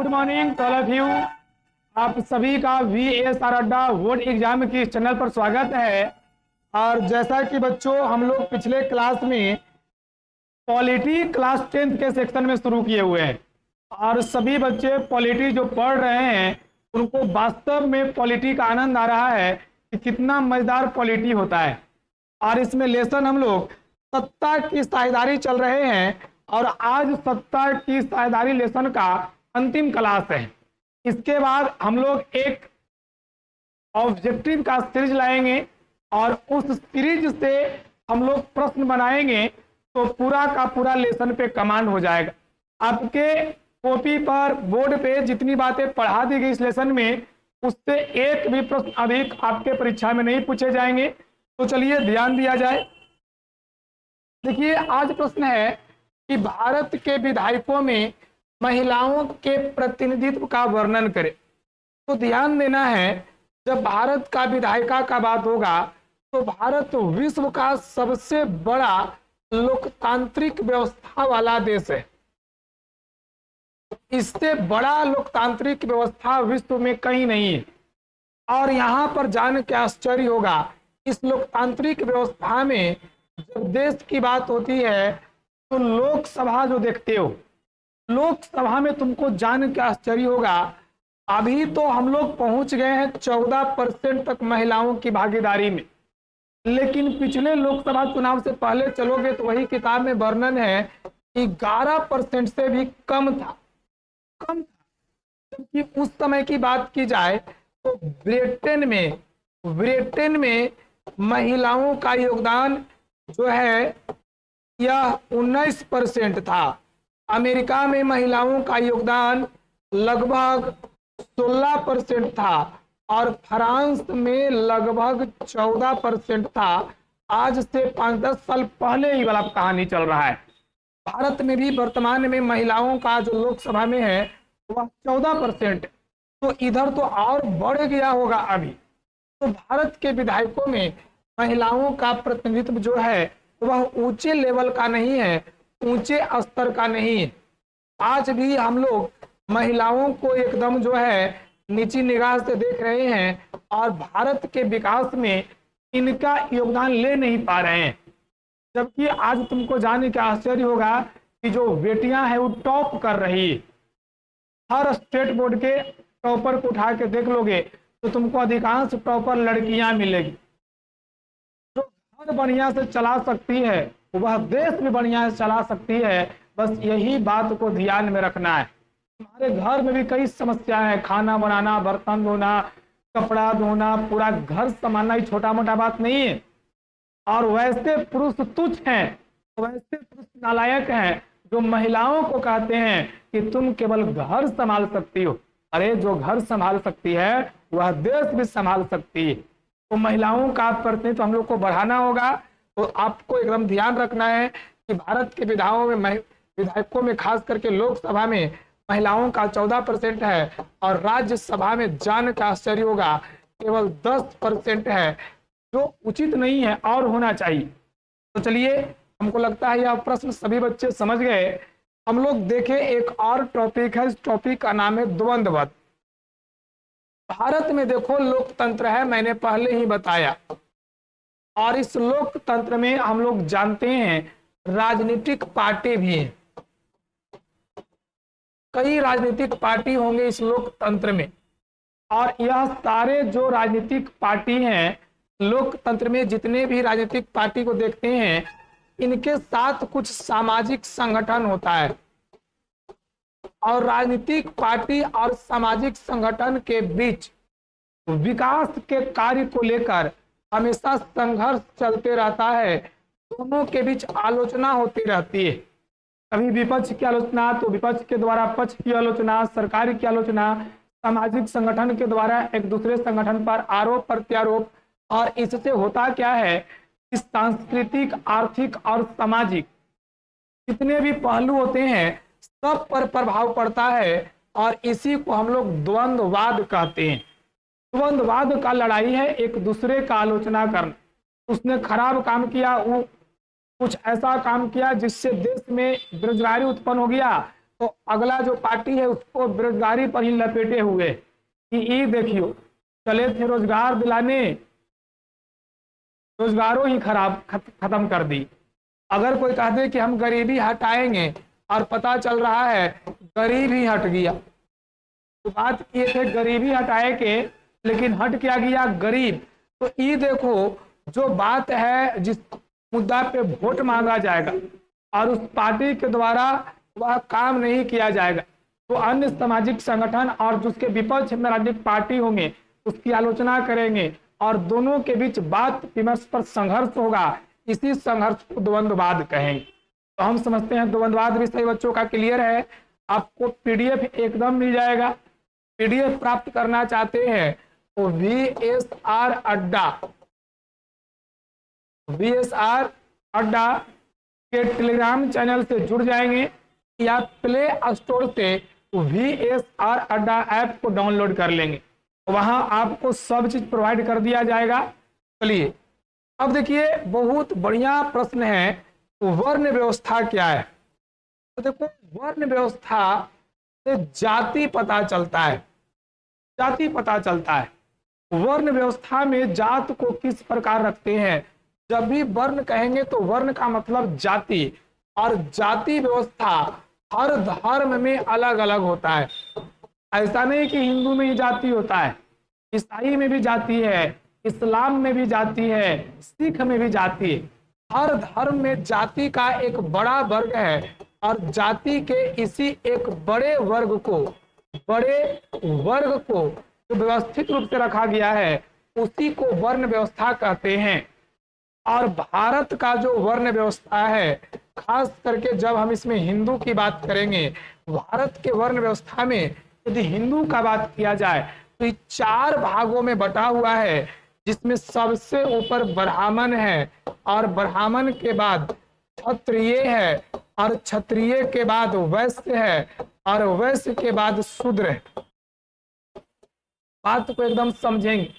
Good morning to all of you. आप सभी का VSR अड्डा बोर्ड एग्जाम की चैनल पर स्वागत है। और जैसा कि बच्चों हम लोग पिछले क्लास में पॉलिटी क्लास 10th के सेक्शन में शुरू किए हुए हैं और सभी बच्चे पॉलिटी जो पढ़ रहे हैं उनको वास्तव में पॉलिटी का आनंद आ रहा है कि कितना मजेदार पॉलिटी होता है। और इसमें लेसन हम लोग सत्ता की साझेदारी चल रहे हैं और आज सत्ता की साझेदारी लेसन का अंतिम क्लास है। इसके बाद हम लोग एक ऑब्जेक्टिव का सीरीज लाएंगे और उस सीरीज से हम लोग प्रश्न बनाएंगे तो पूरा का पूरा लेसन पे कमांड हो जाएगा। आपके कॉपी पर बोर्ड पे जितनी बातें पढ़ा दी गई इस लेसन में उससे एक भी प्रश्न अधिक आपके परीक्षा में नहीं पूछे जाएंगे। तो चलिए ध्यान दिया जाए। देखिए आज प्रश्न है कि भारत के विधायकों में महिलाओं के प्रतिनिधित्व का वर्णन करें। तो ध्यान देना है, जब भारत का विधायिका का बात होगा तो भारत विश्व का सबसे बड़ा लोकतांत्रिक व्यवस्था वाला देश है। इससे बड़ा लोकतांत्रिक व्यवस्था विश्व में कहीं नहीं है। और यहाँ पर जान के आश्चर्य होगा, इस लोकतांत्रिक व्यवस्था में जब देश की बात होती है तो लोकसभा जो देखते हो, लोकसभा में तुमको जान के आश्चर्य होगा, अभी तो हम लोग पहुंच गए हैं 14% तक महिलाओं की भागीदारी में। लेकिन पिछले लोकसभा चुनाव से पहले चलोगे तो वही किताब में वर्णन है 11% से भी कम था। क्योंकि उस समय की बात की जाए तो ब्रिटेन में महिलाओं का योगदान जो है यह 19% था। अमेरिका में महिलाओं का योगदान लगभग 16% था और फ्रांस में लगभग 14% था। आज से 5-10 साल पहले ही वाला कहानी चल रहा है। भारत में भी वर्तमान में महिलाओं का जो लोकसभा में है वह 14%। तो इधर तो और बढ़ गया होगा अभी। तो भारत के विधायकों में महिलाओं का प्रतिनिधित्व जो है वह ऊंचे लेवल का नहीं है, ऊंचे स्तर का नहीं है। आज भी हम लोग महिलाओं को एकदम जो है नीची निगाह से देख रहे हैं और भारत के विकास में इनका योगदान ले नहीं पा रहे हैं। जबकि आज तुमको जानने का आश्चर्य होगा कि जो बेटियां हैं वो टॉप कर रही है। हर स्टेट बोर्ड के टॉपर को उठा के देख लोगे तो तुमको अधिकांश टॉपर लड़कियां मिलेगी। जो घर बढ़िया से चला सकती है वह देश भी बढ़िया से चला सकती है। बस यही बात को ध्यान में रखना है। हमारे घर में भी कई समस्याएं हैं, खाना बनाना, बर्तन धोना, कपड़ा धोना, पूरा घर संभालना ही छोटा मोटा बात नहीं है। और वैसे पुरुष तुच्छ हैं, वैसे पुरुष नालायक हैं जो महिलाओं को कहते हैं कि तुम केवल घर संभाल सकती हो। अरे जो घर संभाल सकती है वह देश भी संभाल सकती है। तो महिलाओं का प्रतिनिधित्व हम लोग को बढ़ाना होगा। तो आपको एकदम ध्यान रखना है कि भारत के विधायकों में खास करके लोकसभा में महिलाओं का 14% है और राज्यसभा में जान का आश्चर्य होगा केवल 10% है, जो उचित नहीं है और होना चाहिए। तो चलिए, हमको लगता है यह प्रश्न सभी बच्चे समझ गए। हम लोग देखें एक और टॉपिक है, इस टॉपिक का नाम है द्वंद्ववाद। भारत में देखो लोकतंत्र है, मैंने पहले ही बताया। और इस लोकतंत्र में हम लोग जानते हैं राजनीतिक पार्टी भी है। कई राजनीतिक पार्टी होंगे इस लोकतंत्र में और यह सारे जो राजनीतिक पार्टी हैं लोकतंत्र में, जितने भी राजनीतिक पार्टी को देखते हैं इनके साथ कुछ सामाजिक संगठन होता है। और राजनीतिक पार्टी और सामाजिक संगठन के बीच विकास के कार्य को लेकर हमेशा संघर्ष चलते रहता है। दोनों के बीच आलोचना होती रहती है। कभी विपक्ष की आलोचना तो विपक्ष के द्वारा पक्ष की आलोचना, सरकार की आलोचना, सामाजिक संगठन के द्वारा एक दूसरे संगठन पर आरोप प्रत्यारोप। और इससे होता क्या है कि सांस्कृतिक, आर्थिक और सामाजिक जितने भी पहलू होते हैं सब पर प्रभाव पड़ता है और इसी को हम लोग द्वंद्ववाद कहते हैं। द्वंद्ववाद का लड़ाई है एक दूसरे का आलोचना करना। उसने खराब काम किया, वो कुछ ऐसा काम किया जिससे देश में बेरोजगारी उत्पन्न हो गया तो अगला जो पार्टी है उसको बेरोजगारी पर ही लपेटे हुए कि ये देखियो चले थे रोजगार दिलाने, रोजगारों ही खत्म कर दी। अगर कोई कहते कि हम गरीबी हटाएंगे और पता चल रहा है गरीब ही हट गया, तो बात ये थे गरीबी हटाए के, लेकिन हट क्या गया गरीब। तो ये देखो जो बात है, जिस मुद्दा पे वोट मांगा जाएगा और उस पार्टी के द्वारा वह काम नहीं किया जाएगा, तो अन्य सामाजिक संगठन और जिसके विपक्ष में राजनीतिक पार्टी होंगे उसकी आलोचना करेंगे और दोनों के बीच बात विमर्श पर संघर्ष होगा। इसी संघर्ष को द्वंद्ववाद कहेंगे। तो हम समझते हैं द्वंद्ववाद विषय बच्चों का क्लियर है। आपको पीडीएफ एकदम मिल जाएगा। पीडीएफ प्राप्त करना चाहते हैं तो VSR अड्डा के टेलीग्राम चैनल से जुड़ जाएंगे या प्ले स्टोर से VSR अड्डा ऐप को डाउनलोड कर लेंगे, वहां आपको सब चीज प्रोवाइड कर दिया जाएगा। चलिए अब देखिए बहुत बढ़िया प्रश्न है, वर्ण व्यवस्था क्या है। तो देखो वर्ण व्यवस्था से जाति पता चलता है, जाति पता चलता है। वर्ण व्यवस्था में जात को किस प्रकार रखते हैं। जब भी वर्ण कहेंगे तो वर्ण का मतलब जाति, और जाति व्यवस्था हर धर्म में अलग अलग होता है। ऐसा नहीं कि हिंदू में ही जाति होता है, ईसाई में भी जाति है, इस्लाम में भी जाति है, सिख में भी जाति है। हर धर्म में जाति का एक बड़ा वर्ग है और जाति के इसी एक बड़े वर्ग को जो व्यवस्थित रूप से रखा गया है उसी को वर्ण व्यवस्था कहते हैं। और भारत का जो वर्ण व्यवस्था है, खास करके जब हम इसमें हिंदू की बात करेंगे, भारत के वर्ण व्यवस्था में यदि हिंदू का बात किया जाए तो ये 4 भागों में बटा हुआ है, जिसमें सबसे ऊपर ब्राह्मण है और ब्राह्मण के बाद क्षत्रिय है और क्षत्रिय के बाद वैश्य है और वैश्य के बाद शूद्र है। बात को एकदम समझेंगे।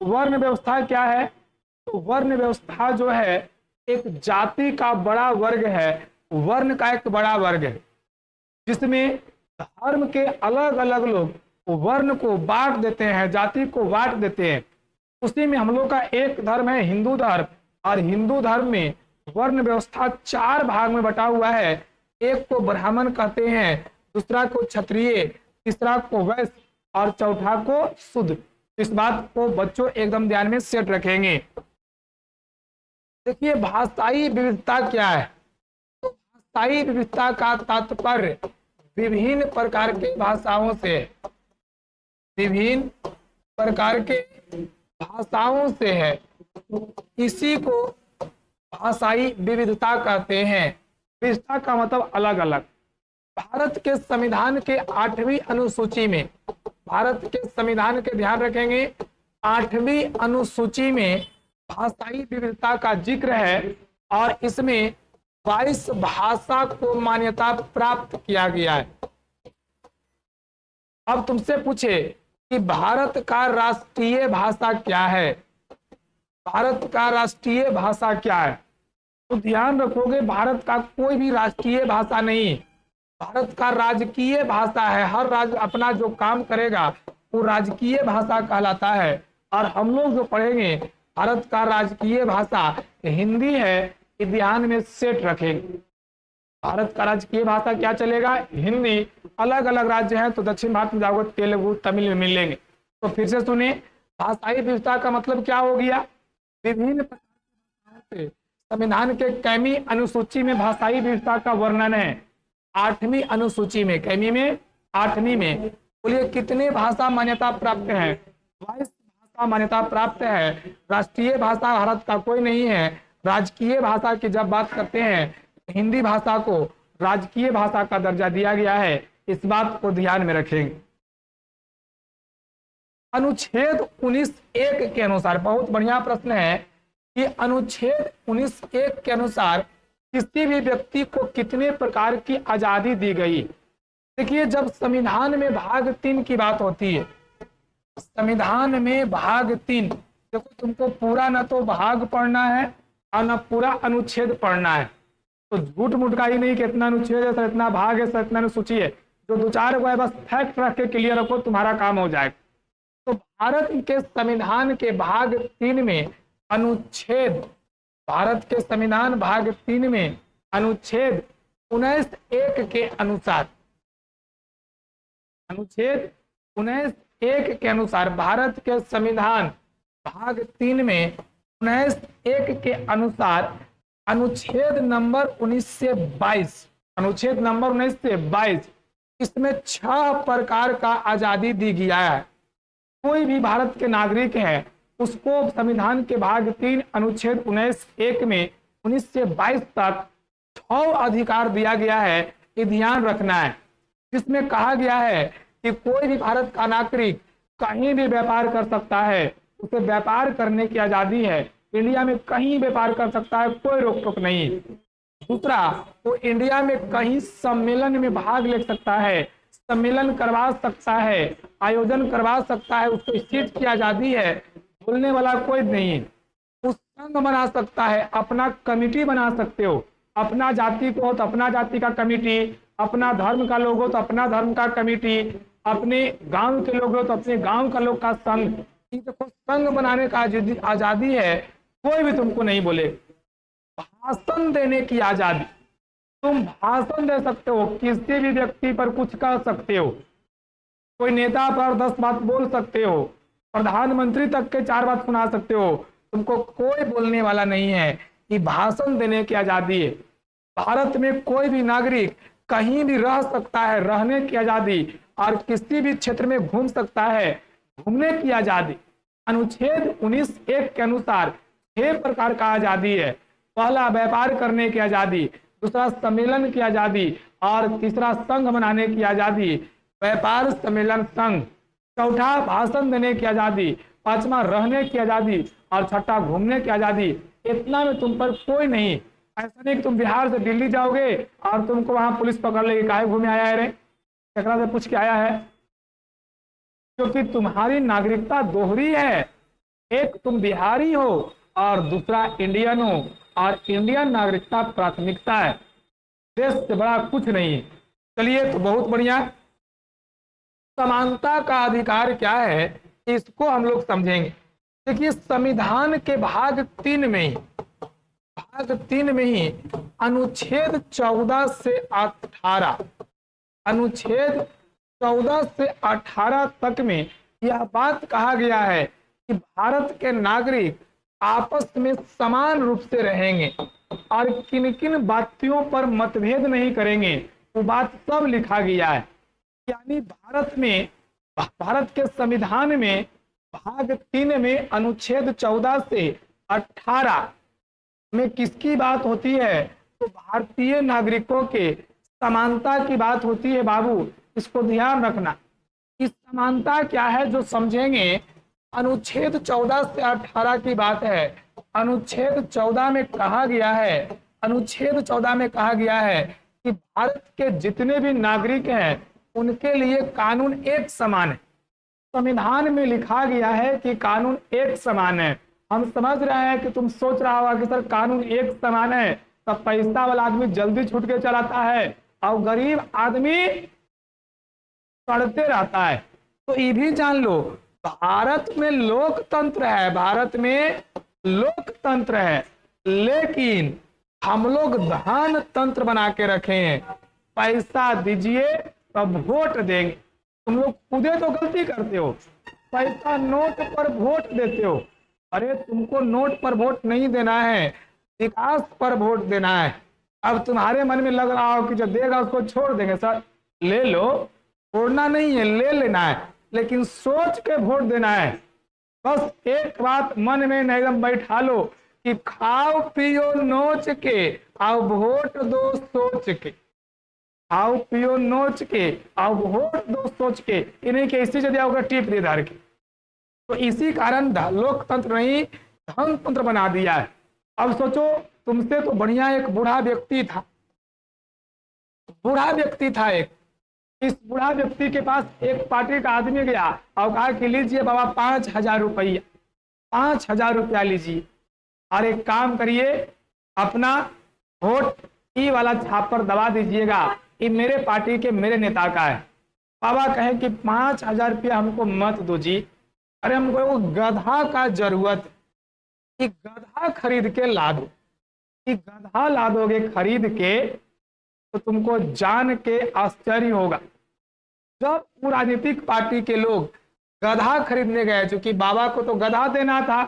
वर्ण व्यवस्था क्या है, तो वर्ण व्यवस्था जो है एक जाति का बड़ा वर्ग है, वर्ण का एक बड़ा वर्ग है, जिसमें धर्म के अलग अलग लोग वर्ण को बांट देते हैं, जाति को बांट देते हैं। उसी में हम लोग का एक धर्म है हिंदू धर्म, और हिंदू धर्म में वर्ण व्यवस्था 4 भाग में बटा हुआ है। एक को ब्राह्मण कहते हैं, दूसरा को क्षत्रिय, तीसरा को वैश्य और चौथा को शूद्र। इस बात को बच्चों एकदम ध्यान में सेट रखेंगे। देखिए भाषाई विविधता क्या है। तो भाषाई विविधता का तात्पर्य विभिन्न प्रकार के भाषाओं से, विभिन्न प्रकार के भाषाओं से है, इसी को भाषाई विविधता कहते हैं। विविधता का मतलब अलग अलग। भारत के संविधान के 8वीं अनुसूची में, भारत के संविधान के ध्यान रखेंगे 8वीं अनुसूची में भाषाई विविधता का जिक्र है और इसमें 22 भाषा को मान्यता प्राप्त किया गया है। अब तुमसे पूछे कि भारत का राष्ट्रीय भाषा क्या है, भारत का राष्ट्रीय भाषा क्या है, तो ध्यान रखोगे भारत का कोई भी राष्ट्रीय भाषा नहीं, भारत का राजकीय भाषा है। हर राज्य अपना जो काम करेगा वो राजकीय भाषा कहलाता है। और हम लोग जो पढ़ेंगे भारत का राजकीय भाषा हिंदी है, ये ध्यान में सेट रखेंगे। भारत का राजकीय भाषा क्या चलेगा, हिंदी। अलग अलग राज्य हैं तो दक्षिण भारत में जाओगे तेलुगु तमिल में मिलेंगे। तो फिर से सुने, भाषाई विविधता का मतलब क्या हो गया, विभिन्न प्रकार से संविधान के कैमी अनुसूची में भाषाई विविधता का वर्णन है। 8वीं अनुसूची में, कैमी में 8वीं में, बोलिए कितने भाषा मान्यता प्राप्त है, 22 भाषा मान्यता प्राप्त है। राष्ट्रीय भाषा भारत का कोई नहीं है। राजकीय भाषा की जब बात करते हैं हिंदी भाषा को राजकीय भाषा का दर्जा दिया गया है, इस बात को ध्यान में रखेंगे। अनुच्छेद 19(1) के अनुसार, बहुत बढ़िया प्रश्न है कि अनुच्छेद 19(1) के अनुसार किसी भी व्यक्ति को कितने प्रकार की आजादी दी गई। देखिए जब संविधान में भाग 3 की बात होती है, संविधान में भाग 3, देखो तुमको पूरा न तो भाग पढ़ना है और न पूरा अनुच्छेद पढ़ना है, तो झूठ मूठ का ही नहीं कि इतना अनुच्छेद है सर, इतना भाग है सर, इतना अनुसूची है। जो दो चार को है बस फैक्ट रख के क्लियर रखो, तुम्हारा काम हो जाएगा। तो भारत के संविधान के भाग 3 में अनुच्छेद, भारत के संविधान भाग 3 में अनुच्छेद 19(1) के अनुसार, अनुच्छेद 19(1) के अनुसार भारत के संविधान भाग 3 में 19(1) के अनुसार अनुच्छेद नंबर 19 से 22, अनुच्छेद नंबर 19 से 22, इसमें 6 प्रकार का आजादी दी गया है। कोई भी भारत के नागरिक है उसको संविधान के भाग 3 अनुच्छेद 19(1) में 19 से 22 तक 6 अधिकार दिया गया है, ये ध्यान रखना है। जिसमें कहा गया है कि कोई भी भारत का नागरिक कहीं भी व्यापार कर सकता है, उसे व्यापार करने की आजादी है, इंडिया में कहीं व्यापार कर सकता है, कोई रोक टोक नहीं। दूसरा, वो इंडिया में कहीं सम्मेलन में भाग ले सकता है, सम्मेलन करवा सकता है, आयोजन करवा सकता है, उसको इस चीज की आजादी है, बोलने वाला कोई नहीं। उस संघ बना सकता है, अपना कमिटी बना सकते हो, अपना जाति को हो तो अपना जाति का कमिटी, अपना धर्म का लोग हो तो अपना धर्म का कमिटी, अपने गांव के लोग हो तो अपने गांव का लोग का संघ। देखो संघ बनाने का आजादी है, कोई भी तुमको नहीं बोले। भाषण देने की आजादी, तुम भाषण दे सकते हो, किसी भी व्यक्ति पर कुछ कह सकते हो, कोई नेता पर 10 बात बोल सकते हो, प्रधानमंत्री तक के 4 बात सुना सकते हो, तुमको कोई बोलने वाला नहीं है। ये भाषण देने की आजादी है। भारत में कोई भी नागरिक कहीं भी रह सकता है, रहने की आजादी, और किसी भी क्षेत्र में घूम सकता है, घूमने की आजादी। अनुच्छेद 19(1) के अनुसार 6 प्रकार का आजादी है। पहला, व्यापार करने की आजादी, दूसरा सम्मेलन की आजादी, और तीसरा संघ बनाने की आजादी, व्यापार सम्मेलन संघ। चौथा, भाषण देने की आजादी, पांचवा रहने की आजादी, और छठा घूमने की आजादी। इतना में तुम पर कोई नहीं। ऐसा नहीं कि तुम बिहार से दिल्ली जाओगे और तुमको वहां पुलिस पकड़ लेगी, काहे घूमे आया है रे, केकरा से पूछ के आया है, क्योंकि तुम्हारी नागरिकता दोहरी है। एक तुम बिहारी हो और दूसरा इंडियन हो, और इंडियन नागरिकता प्राथमिकता है, देश से बड़ा कुछ नहीं है। चलिए, तो बहुत बढ़िया। समानता का अधिकार क्या है, इसको हम लोग समझेंगे। देखिए, संविधान के भाग 3 में ही, भाग 3 में ही अनुच्छेद 14 से 18, अनुच्छेद 14 से 18 तक में यह बात कहा गया है कि भारत के नागरिक आपस में समान रूप से रहेंगे और किन किन बातों पर मतभेद नहीं करेंगे, वो बात सब लिखा गया है। यानी भारत में, भारत के संविधान में भाग 3 में अनुच्छेद 14 से 18 में किसकी बात होती है, तो भारतीय नागरिकों के समानता की बात होती है। बाबू, इसको ध्यान रखना। इस समानता क्या है जो समझेंगे। अनुच्छेद 14 से 18 की बात है। अनुच्छेद 14 में कहा गया है, अनुच्छेद 14 में कहा गया है कि भारत के जितने भी नागरिक हैं उनके लिए कानून एक समान है। संविधान में लिखा गया है कि कानून एक समान है। हम समझ रहे हैं कि तुम सोच रहा होगा कि सर कानून एक समान है, तब पैसा वाला आदमी जल्दी छूट के चलाता है और गरीब आदमी सड़ते रहता है। तो ये भी जान लो, भारत में लोकतंत्र है, भारत में लोकतंत्र है, लेकिन हम लोग धन तंत्र बना के रखे हैं। पैसा दीजिए तब वोट देंगे। तुम लोग खुदे तो गलती करते हो, पैसा नोट पर वोट देते हो। अरे तुमको नोट पर वोट नहीं देना है, विकास पर वोट देना है। अब तुम्हारे मन में लग रहा हो कि जो देगा उसको छोड़ देंगे। सर ले लो, छोड़ना नहीं है, ले लेना है, लेकिन सोच के वोट देना है। बस एक बात मन में एकदम बैठा लो कि खाओ पियो नोच के और वोट दो सोच के, खाओ पियो नोच के और वोट दो सोच के, इन्हीं के इसी जगह होकर टिप दे धार के। तो इसी कारण लोकतंत्र नहीं धनतंत्र बना दिया है। अब सोचो, तुमसे तो बढ़िया एक बूढ़ा व्यक्ति था, बूढ़ा व्यक्ति था एक। इस बूढ़ा व्यक्ति के पास एक पार्टी का आदमी गया और कहा कि लीजिए बाबा 5,000 रुपया, 5,000 रुपया लीजिए और एक काम करिए, अपना वोट ई वाला छाप पर दबा दीजिएगा, ये मेरे पार्टी के मेरे नेता का है। बाबा कहे कि 5,000 रुपया हमको मत दो जी, अरे हमको वो गधा का जरूरत, कि गधा खरीद के ला दो, कि गधा ला दोगे खरीद के तो तुमको जान के आश्चर्य होगा। जब वो राजनीतिक पार्टी के लोग गधा खरीदने गए, क्योंकि बाबा को तो गधा देना था,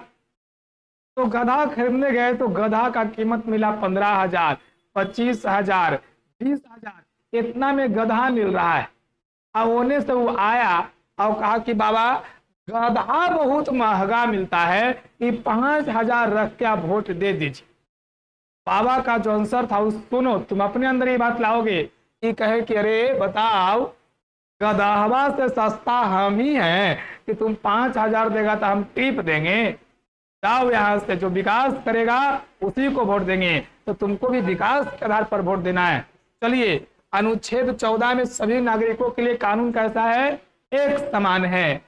तो गधा खरीदने गए तो गधा का कीमत मिला 15,000, 25,000, 20,000, इतना में गधा मिल रहा है। अब होने से वो आया और कहा कि बाबा गधा बहुत महंगा मिलता है, ये 5,000 रख के आप वोट दे दीजिए। बाबा का जो आंसर था उस सुनो, तुम अपने अंदर ये बात लाओगे कि कहे कि अरे बताओ, गधावा से सस्ता हम ही हैं कि तुम 5,000 देगा तो हम टिप देंगे, जाओ यहाँ से, जो विकास करेगा उसी को वोट देंगे। तो तुमको भी विकास के आधार पर वोट देना है। चलिए, अनुच्छेद 14 में सभी नागरिकों के लिए कानून कैसा है? एक समान है।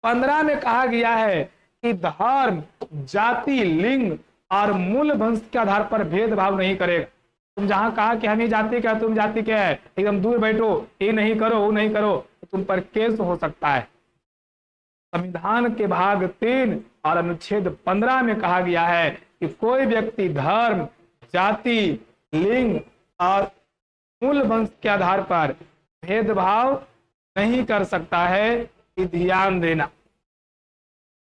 15 में कहा गया है कि धर्म, जाति, लिंग और मूल वंश के आधार पर भेदभाव नहीं करेगा। तुम जहां कहा कि हम ही जाति का, तुम जाति क्या है, एकदम दूर बैठो, ये नहीं करो वो नहीं करो, तो तुम पर केस हो सकता है। संविधान के भाग 3 और अनुच्छेद 15 में कहा गया है कि कोई व्यक्ति धर्म, जाति, लिंग और मूल वंश के आधार पर भेदभाव नहीं कर सकता है, कि ध्यान देना।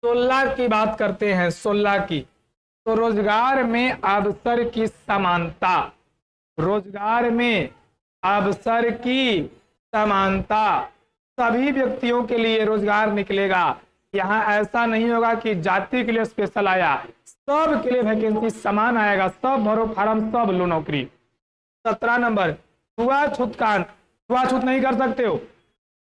16 की बात करते हैं, 16 की। तो रोजगार में अवसर की समानता, रोजगार में अवसर की समानता, सभी व्यक्तियों के लिए रोजगार निकलेगा। यहाँ ऐसा नहीं होगा कि जाति के लिए स्पेशल आया, सब के लिए वैकेंसी समान आएगा, सब भरो फार्म, सब लो नौकरी। 17 नंबर, छुआछूत कांड, छुआछूत नहीं कर सकते हो,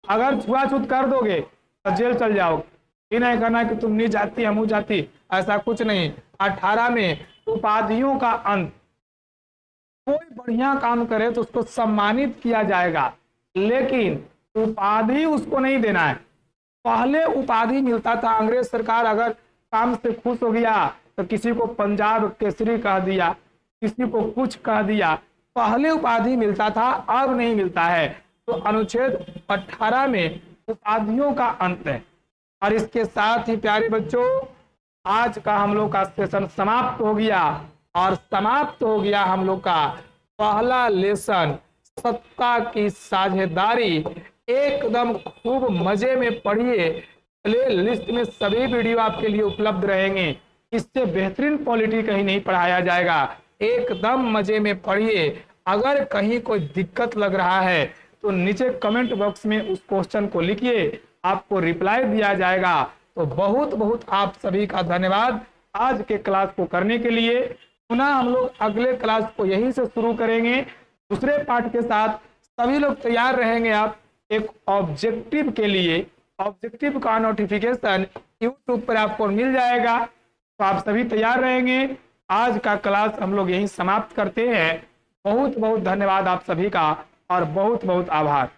अगर छुआछूत कर दोगे तो जेल चल जाओगे। ये नहीं करना कि तुम नहीं जाती हम जाती, ऐसा कुछ नहीं। 18 में उपाधियों का अंत, कोई बढ़िया काम करे तो उसको सम्मानित किया जाएगा, लेकिन उपाधि उसको नहीं देना है। पहले उपाधि मिलता था, अंग्रेज सरकार अगर काम से खुश हो गया तो किसी को पंजाब केसरी कह दिया, किसी को कुछ कह दिया, पहले उपाधि मिलता था, अब नहीं मिलता है। तो अनुच्छेद 18 में उपाधियों का अंत है। और इसके साथ ही प्यारे बच्चों, आज का हम लोग का सेशन समाप्त हो गया, और समाप्त हो गया हम लोग का पहला लेसन, सत्ता की साझेदारी। एकदम खूब मजे में पढ़िए, प्ले लिस्ट में सभी वीडियो आपके लिए उपलब्ध रहेंगे, इससे बेहतरीन पॉलिटी कहीं नहीं पढ़ाया जाएगा। एकदम मजे में पढ़िए। अगर कहीं कोई दिक्कत लग रहा है तो नीचे कमेंट बॉक्स में उस क्वेश्चन को लिखिए, आपको रिप्लाई दिया जाएगा। तो बहुत बहुत आप सभी का धन्यवाद आज के क्लास को करने के लिए। पुनः हम लोग अगले क्लास को यहीं से शुरू करेंगे दूसरे पार्ट के साथ। सभी लोग तैयार रहेंगे आप एक ऑब्जेक्टिव के लिए। ऑब्जेक्टिव का नोटिफिकेशन यूट्यूब पर आपको मिल जाएगा, तो आप सभी तैयार रहेंगे। आज का क्लास हम लोग यहीं समाप्त करते हैं। बहुत बहुत धन्यवाद आप सभी का, और बहुत बहुत आभार।